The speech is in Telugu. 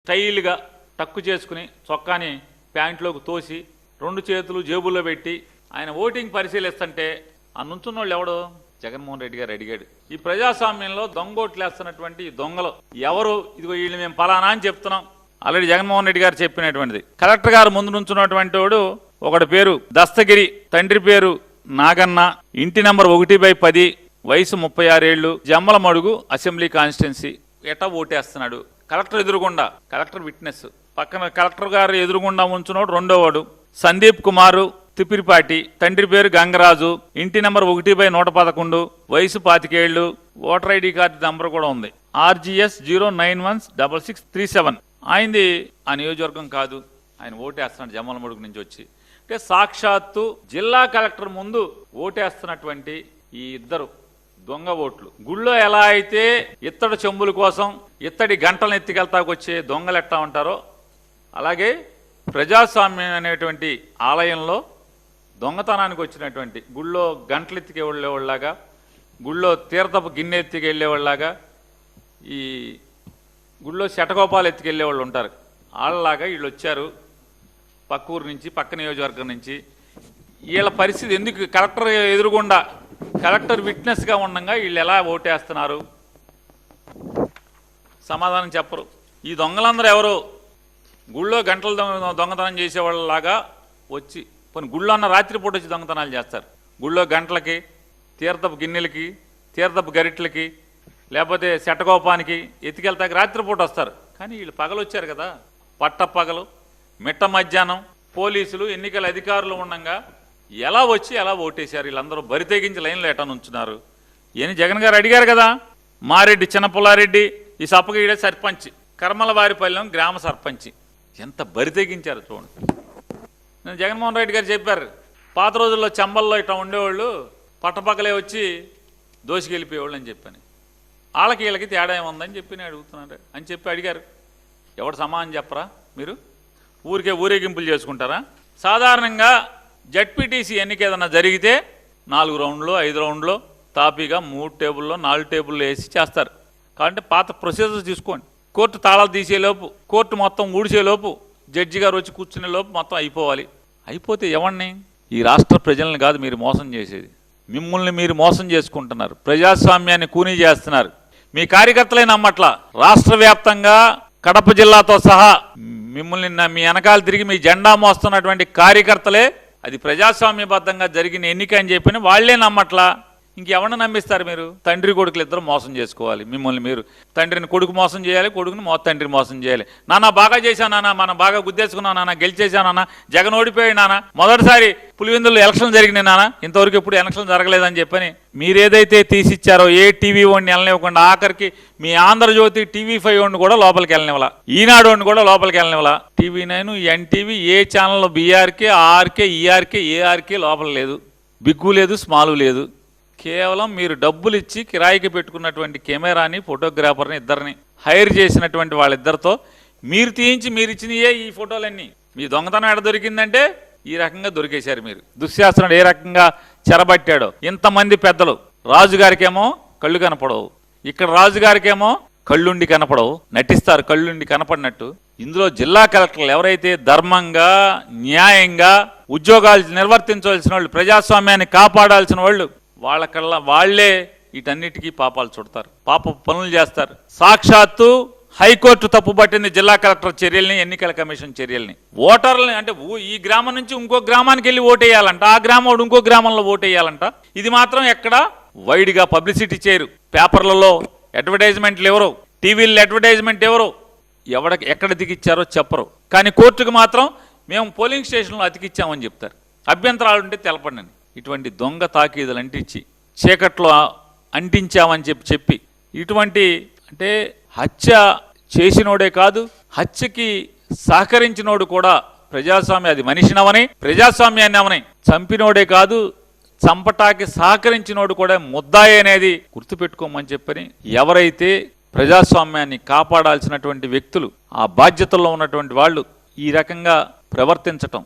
స్టైల్గా టక్కు చేసుకుని చొక్కాని ప్యాంట్లోకి తోసి 2 చేతులు జేబుల్లో పెట్టి ఆయన ఓటింగ్ పరిశీలిస్తుంటే ఆ నుంచున్న వాళ్ళు ఎవడు? జగన్మోహన్ రెడ్డి గారు అడిగాడు. ఈ ప్రజాస్వామ్యంలో దొంగోట్లు వేస్తున్నటువంటి దొంగలు ఎవరు? ఇదిగో వీళ్ళు మేము పలానా అని చెప్తున్నాం. ఆల్రెడీ జగన్మోహన్ రెడ్డి గారు చెప్పినటువంటిది. కలెక్టర్ గారు ముందు నుంచున్నటువంటి వాడు ఒకటి పేరు దస్తగిరి, తండ్రి పేరు నాగన్న, ఇంటి నంబర్ 1/10, వయసు 36 ఏళ్లు, జమ్మలమడుగు అసెంబ్లీ కాన్స్టిట్యున్సీ. ఎటా ఓటేస్తున్నాడు? కలెక్టర్ ఎదురుగుండా, కలెక్టర్ విట్నెస్ పక్కన కలెక్టర్ గారు ఎదురుగుండా ఉంచున్నాడు రెండోవాడు సందీప్ కుమారు, తిప్పిరిపాటి, తండ్రి పేరు గంగరాజు, ఇంటి నంబర్ 1/111, వయసు 25 ఏళ్లు, ఓటర్ ఐడి కార్డు నంబర్ కూడా ఉంది, RGS 0916637. ఆయనది ఆ నియోజకవర్గం కాదు. ఆయన ఓటేస్తున్నాడు జమ్మలమడుగు నుంచి వచ్చి. అంటే సాక్షాత్తు జిల్లా కలెక్టర్ ముందు ఓటేస్తున్నటువంటి ఈ ఇద్దరు దొంగ ఓట్లు. గుళ్ళో ఎలా అయితే ఇత్తడి చెంబుల కోసం ఇత్తడి గంటలను ఎత్తికెళ్తాకొచ్చే దొంగలు ఎట్టా ఉంటారో, అలాగే ప్రజాస్వామ్యం అనేటువంటి ఆలయంలో దొంగతనానికి వచ్చినటువంటి గుళ్ళో గంటలు ఎత్తికి వెళ్ళేవాళ్ళలాగా, గుళ్ళో తీర్థపు గిన్నె ఎత్తికి వెళ్ళేవాళ్ళలాగా, ఈ గుళ్ళో శటకోపాలు ఎత్తుకెళ్ళేవాళ్ళు ఉంటారు. వాళ్ళలాగా వీళ్ళు వచ్చారు పక్క ఊరు నుంచి, పక్క నియోజకవర్గం నుంచి. వీళ్ళ పరిస్థితి ఎందుకు? కలెక్టర్ ఎదురుగుండా కలెక్టర్ విట్నెస్గా ఉండగా వీళ్ళు ఎలా ఓటేస్తున్నారు? సమాధానం చెప్పరు. ఈ దొంగలందరూ ఎవరు? గుళ్ళో గంటలు దొంగతనం చేసేవాళ్ళలాగా వచ్చి, కొన్ని గుళ్ళో అన్న రాత్రిపూట వచ్చి దొంగతనాలు చేస్తారు. గుళ్ళో గంటలకి, తీర్థపు గిన్నెలకి, తీర్థపు గరిట్లకి, లేకపోతే శటకోపానికి ఎత్తికెళ్తాకి రాత్రిపూట వస్తారు. కానీ వీళ్ళు పగలు వచ్చారు కదా, పగలు మిట్ట మధ్యాహ్నం పోలీసులు ఎన్నికల అధికారులు ఉండగా ఎలా వచ్చి ఎలా ఓటేశారు? వీళ్ళందరూ బరితెగించి లైన్లో ఎటా నుంచున్నారు? ఏని జగన్ గారు అడిగారు కదా. మారెడ్డి చిన్నపుల్లారెడ్డి ఈ సప్పగీడే సర్పంచ్, కర్మలవారిపల్లెం గ్రామ సర్పంచ్. ఎంత బరితెగించారు చూడండి. నేను జగన్మోహన్ రెడ్డి గారు చెప్పారు, పాత రోజుల్లో చంబల్లో ఇట్లా ఉండేవాళ్ళు పట్టపక్కలే వచ్చి దోషికెళ్ళిపోయేవాళ్ళు అని చెప్పని. వాళ్ళకి వీళ్ళకి తేడా ఏముందని చెప్పి నేను అడుగుతున్నాను అని చెప్పి అడిగారు. ఎవడు సమానం చెప్పరా? మీరు ఊరికే ఊరేగింపులు చేసుకుంటారా? సాధారణంగా జడ్పీటీసీ ఎన్నిక ఏదన్నా జరిగితే 4 రౌండ్లు 5 రౌండ్లో తాపీగా 3 టేబుల్లో 4 టేబుల్లో వేసి చేస్తారు. కాబట్టి పాత ప్రొసీజర్ తీసుకోండి. కోర్టు తాళాలు తీసేలోపు, కోర్టు మొత్తం ఊడిసేలోపు, జడ్జి గారు వచ్చి కూర్చునే లోపు మొత్తం అయిపోవాలి. అయిపోతే ఎవరిని? ఈ రాష్ట్ర ప్రజల్ని కాదు మీరు మోసం చేసేది, మిమ్మల్ని మీరు మోసం చేసుకుంటున్నారు. ప్రజాస్వామ్యాన్ని కూనీ చేస్తున్నారు. మీ కార్యకర్తలే నమ్మట్లా. రాష్ట్ర వ్యాప్తంగా కడప జిల్లాతో సహా మిమ్మల్ని మీ వెనకాల తిరిగి మీ జెండా మోస్తున్నటువంటి కార్యకర్తలే అది ప్రజాస్వామ్యబద్ధంగా జరిగిన ఎన్నిక అని చెప్పిన వాళ్లే నమ్మట్లా. ఇంకెవరిని నమ్మిస్తారు మీరు? తండ్రి కొడుకులు ఇద్దరు మోసం చేసుకోవాలి మిమ్మల్ని మీరు. తండ్రిని కొడుకు మోసం చేయాలి, కొడుకుని తండ్రి మోసం చేయాలి. నాన్న బాగా చేశాను నాన్న, మనం బాగా గుద్దేసుకున్నాం నాన్న, గెలిచేశాను నాన్న, జగన్ ఓడిపోయాడు నాన్న, మొదటిసారి పులివెందులు ఎలక్షన్ జరిగినాయి నాన్న, ఇంతవరకు ఎప్పుడు ఎలక్షన్ జరగలేదని చెప్పని మీరేదైతే తీసిచ్చారో ఏ టీవీ వాడిని వెళ్ళనివ్వకుండా, ఆఖరికి మీ ఆంధ్రజ్యోతి TV5 వాడిని కూడా లోపలికి వెళ్ళనివ్వాల, ఈనాడు వాడిని కూడా లోపలికి వెళ్ళనివ్వాల, TV9 NTV ఏ ఛానల్లో BRK RK ERK ARK లోపల లేదు, బిగ్గు లేదు, స్మాలు లేదు. కేవలం మీరు డబ్బులు ఇచ్చి కిరాయికి పెట్టుకున్నటువంటి కెమెరాని, ఫోటోగ్రాఫర్ని ఇద్దరిని హైర్ చేసినటువంటి వాళ్ళిద్దరితో మీరు తీయించి మీరు ఇచ్చినయే ఈ ఫోటోలన్నీ. మీ దొంగతనం ఎడ దొరికిందంటే ఈ రకంగా దొరికేశారు మీరు. దుశ్శాసనుడు ఏ రకంగా చెరబట్టాడో. ఇంతమంది పెద్దలు, రాజుగారికేమో కళ్ళు కనపడవు, ఇక్కడ రాజుగారికేమో కళ్ళుండి కనపడవు, నటిస్తారు కళ్ళుండి కనపడినట్టు. ఇందులో జిల్లా కలెక్టర్లు ఎవరైతే ధర్మంగా న్యాయంగా ఉద్యోగాలు నిర్వర్తించవలసిన వాళ్ళు, ప్రజాస్వామ్యాన్ని కాపాడాల్సిన వాళ్ళు, వాళ్లే వీటన్నిటికీ పాపాలు చుడతారు, పాప పనులు చేస్తారు. సాక్షాత్తు హైకోర్టు తప్పుపట్టింది జిల్లా కలెక్టర్ చర్యల్ని, ఎన్నికల కమిషన్ చర్యల్ని. ఓటర్లని అంటే ఈ గ్రామం నుంచి ఇంకో గ్రామానికి వెళ్ళి ఓటేయాలంట, ఆ గ్రామం ఇంకో గ్రామంలో ఓటేయాలంట. ఇది మాత్రం ఎక్కడ వైడ్గా పబ్లిసిటీ చేయరు. పేపర్లలో అడ్వర్టైజ్మెంట్లు ఎవరు, టీవీల్లో అడ్వర్టైజ్మెంట్ ఎవరు, ఎక్కడ దిగిచ్చారో చెప్పరు. కానీ కోర్టుకు మాత్రం మేము పోలింగ్ స్టేషన్లో అతికిచ్చామని చెప్తారు. అభ్యంతరాలు ఉంటే తెలపండి. ఇటువంటి దొంగ తాకీదులు అంటించి చీకట్లో అంటించామని చెప్పి ఇటువంటి అంటే హత్య చేసినోడే కాదు, హత్యకి సహకరించినోడు కూడా ప్రజాస్వామ్యం, అది మనిషినవని ప్రజాస్వామ్యాన్ని అవని చంపినోడే కాదు, చంపటాకి సహకరించినోడు కూడా ముద్దాయి అనేది గుర్తుపెట్టుకోమని చెప్పని ఎవరైతే ప్రజాస్వామ్యాన్ని కాపాడాల్సినటువంటి వ్యక్తులు, ఆ బాధ్యతల్లో ఉన్నటువంటి వాళ్ళు ఈ రకంగా ప్రవర్తించటం